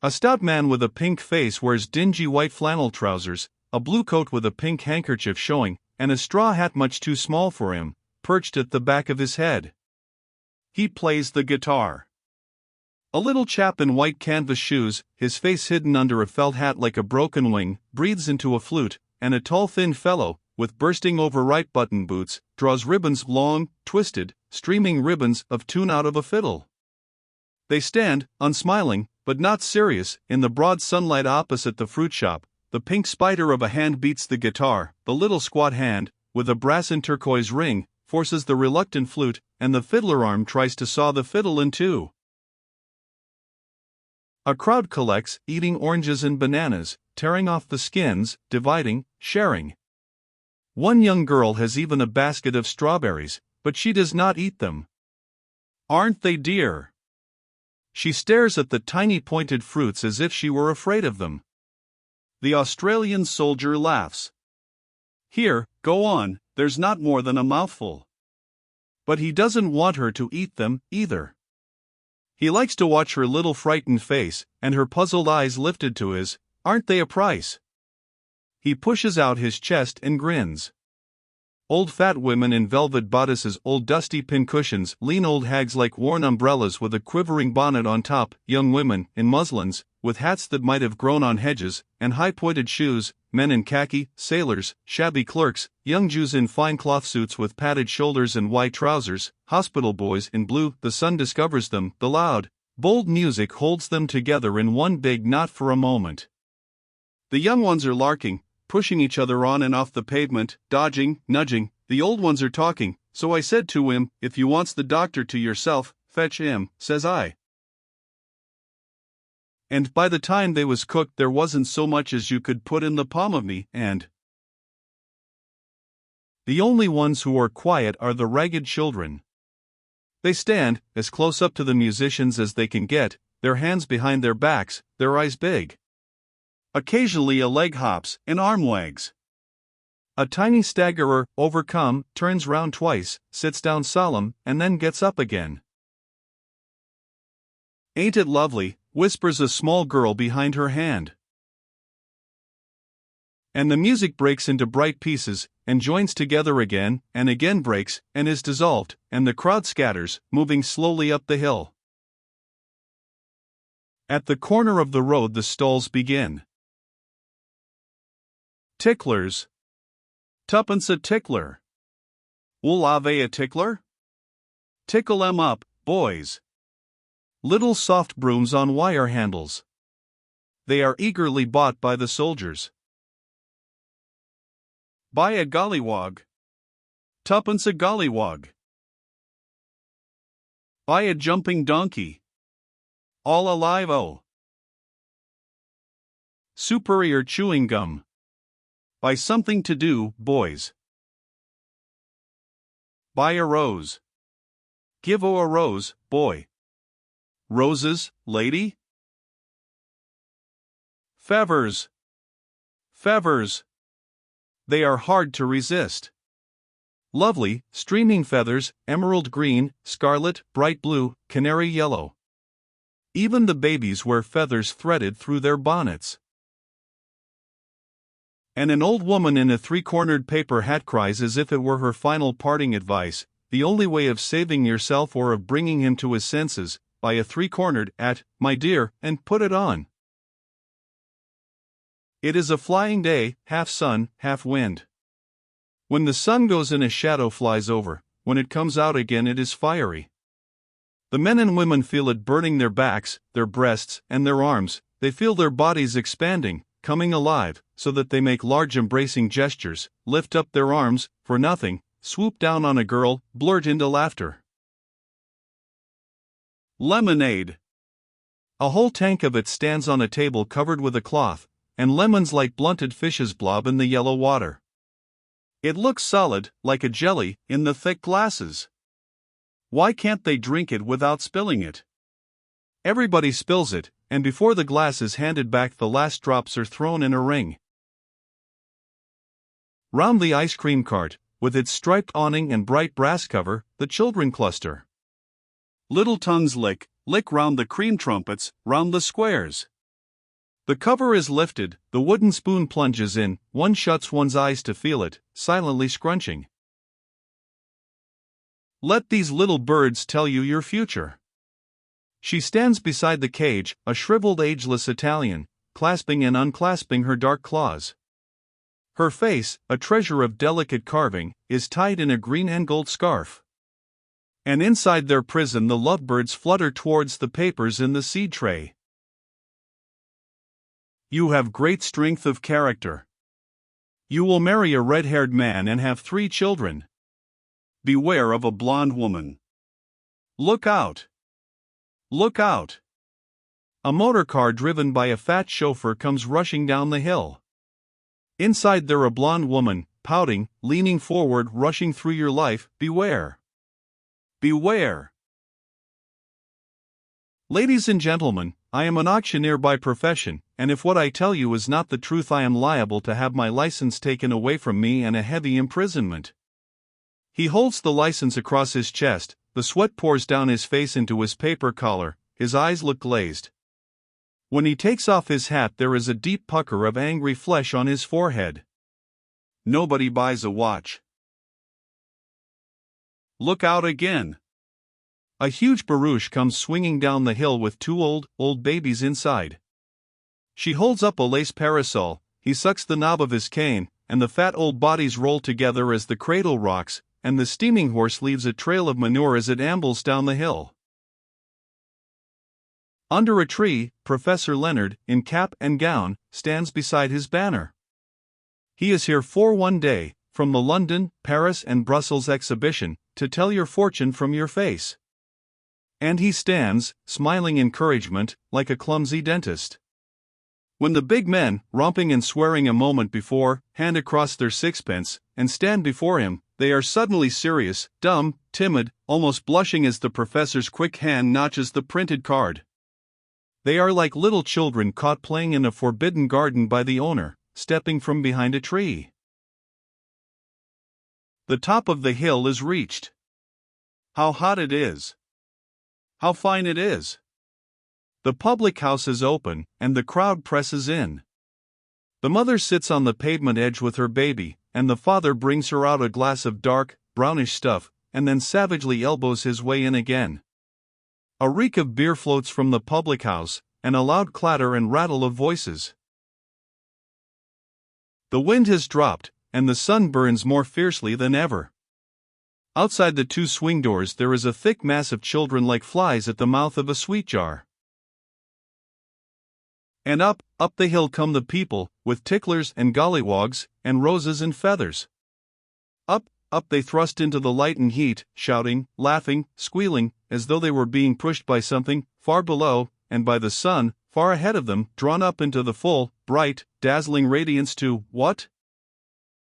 A stout man with a pink face wears dingy white flannel trousers, a blue coat with a pink handkerchief showing, and a straw hat much too small for him, perched at the back of his head. He plays the guitar. A little chap in white canvas shoes, his face hidden under a felt hat like a broken wing, breathes into a flute, and a tall thin fellow, with bursting overripe button boots, draws ribbons, long, twisted, streaming ribbons of tune out of a fiddle. They stand, unsmiling, but not serious, in the broad sunlight opposite the fruit shop. The pink spider of a hand beats the guitar, the little squat hand, with a brass and turquoise ring, forces the reluctant flute, and the fiddler arm tries to saw the fiddle in two. A crowd collects, eating oranges and bananas, tearing off the skins, dividing, sharing. One young girl has even a basket of strawberries, but she does not eat them. Aren't they dear? She stares at the tiny pointed fruits as if she were afraid of them. The Australian soldier laughs. Here, go on, there's not more than a mouthful. But he doesn't want her to eat them, either. He likes to watch her little frightened face, and her puzzled eyes lifted to his. Aren't they a price? He pushes out his chest and grins. Old fat women in velvet bodices, old dusty pincushions, lean old hags like worn umbrellas with a quivering bonnet on top, young women, in muslins, with hats that might have grown on hedges, and high-pointed shoes, men in khaki, sailors, shabby clerks, young Jews in fine cloth suits with padded shoulders and white trousers, hospital boys in blue. The sun discovers them, the loud, bold music holds them together in one big knot for a moment. The young ones are larking, pushing each other on and off the pavement, dodging, nudging. The old ones are talking, so I said to him, if you wants the doctor to yourself, fetch him, says I. And by the time they was cooked there wasn't so much as you could put in the palm of me, and the only ones who are quiet are the ragged children. They stand, as close up to the musicians as they can get, their hands behind their backs, their eyes big. Occasionally a leg hops, an arm wags. A tiny staggerer, overcome, turns round twice, sits down solemn, and then gets up again. Ain't it lovely, whispers a small girl behind her hand. And the music breaks into bright pieces, and joins together again, and again breaks, and is dissolved, and the crowd scatters, moving slowly up the hill. At the corner of the road the stalls begin. Ticklers. Tuppence a tickler. Will ave a tickler? Tickle 'em up, boys. Little soft brooms on wire handles. They are eagerly bought by the soldiers. Buy a gollywog. Tuppence a gollywog. Buy a jumping donkey. All alive oh. Superior chewing gum. Buy something to do, boys. Buy a rose. Give a rose, boy. Roses, lady? Fevers. Fevers. They are hard to resist. Lovely, streaming feathers, emerald green, scarlet, bright blue, canary yellow. Even the babies wear feathers threaded through their bonnets. And an old woman in a three-cornered paper hat cries as if it were her final parting advice, the only way of saving yourself or of bringing him to his senses, buy a three-cornered hat, my dear, and put it on. It is a flying day, half sun, half wind. When the sun goes in a shadow flies over, when it comes out again it is fiery. The men and women feel it burning their backs, their breasts, and their arms. They feel their bodies expanding, coming alive, so that they make large embracing gestures, lift up their arms, for nothing, swoop down on a girl, blurt into laughter. Lemonade. A whole tank of it stands on a table covered with a cloth, and lemons like blunted fishes blob in the yellow water. It looks solid, like a jelly, in the thick glasses. Why can't they drink it without spilling it? Everybody spills it, and before the glass is handed back the last drops are thrown in a ring. Round the ice cream cart, with its striped awning and bright brass cover, the children cluster. Little tongues lick round the cream trumpets, round the squares. The cover is lifted, the wooden spoon plunges in, one shuts one's eyes to feel it, silently scrunching. Let these little birds tell you your future. She stands beside the cage, a shriveled ageless Italian, clasping and unclasping her dark claws. Her face, a treasure of delicate carving, is tied in a green and gold scarf. And inside their prison the lovebirds flutter towards the papers in the seed tray. You have great strength of character. You will marry a red-haired man and have 3 children. Beware of a blonde woman. Look out! Look out! A motor car driven by a fat chauffeur comes rushing down the hill. Inside there a blonde woman, pouting, leaning forward, rushing through your life. Beware! Beware! Ladies and gentlemen, I am an auctioneer by profession, and if what I tell you is not the truth, I am liable to have my license taken away from me and a heavy imprisonment. He holds the license across his chest, the sweat pours down his face into his paper collar, his eyes look glazed. When he takes off his hat, there is a deep pucker of angry flesh on his forehead. Nobody buys a watch. Look out again! A huge barouche comes swinging down the hill with 2 old babies inside. She holds up a lace parasol, he sucks the knob of his cane, and the fat old bodies roll together as the cradle rocks, and the steaming horse leaves a trail of manure as it ambles down the hill. Under a tree, Professor Leonard, in cap and gown, stands beside his banner. He is here for one day, from the London, Paris and Brussels exhibition, to tell your fortune from your face. And he stands, smiling encouragement, like a clumsy dentist. When the big men, romping and swearing a moment before, hand across their sixpence, and stand before him, they are suddenly serious, dumb, timid, almost blushing as the professor's quick hand notches the printed card. They are like little children caught playing in a forbidden garden by the owner, stepping from behind a tree. The top of the hill is reached. How hot it is! How fine it is! The public house is open, and the crowd presses in. The mother sits on the pavement edge with her baby, and the father brings her out a glass of dark, brownish stuff, and then savagely elbows his way in again. A reek of beer floats from the public house, and a loud clatter and rattle of voices. The wind has dropped, and the sun burns more fiercely than ever. Outside the 2 swing doors there is a thick mass of children like flies at the mouth of a sweet jar. And up the hill come the people, with ticklers and gollywogs, and roses and feathers. Up they thrust into the light and heat, shouting, laughing, squealing, as though they were being pushed by something, far below, and by the sun, far ahead of them, drawn up into the full, bright, dazzling radiance to, what?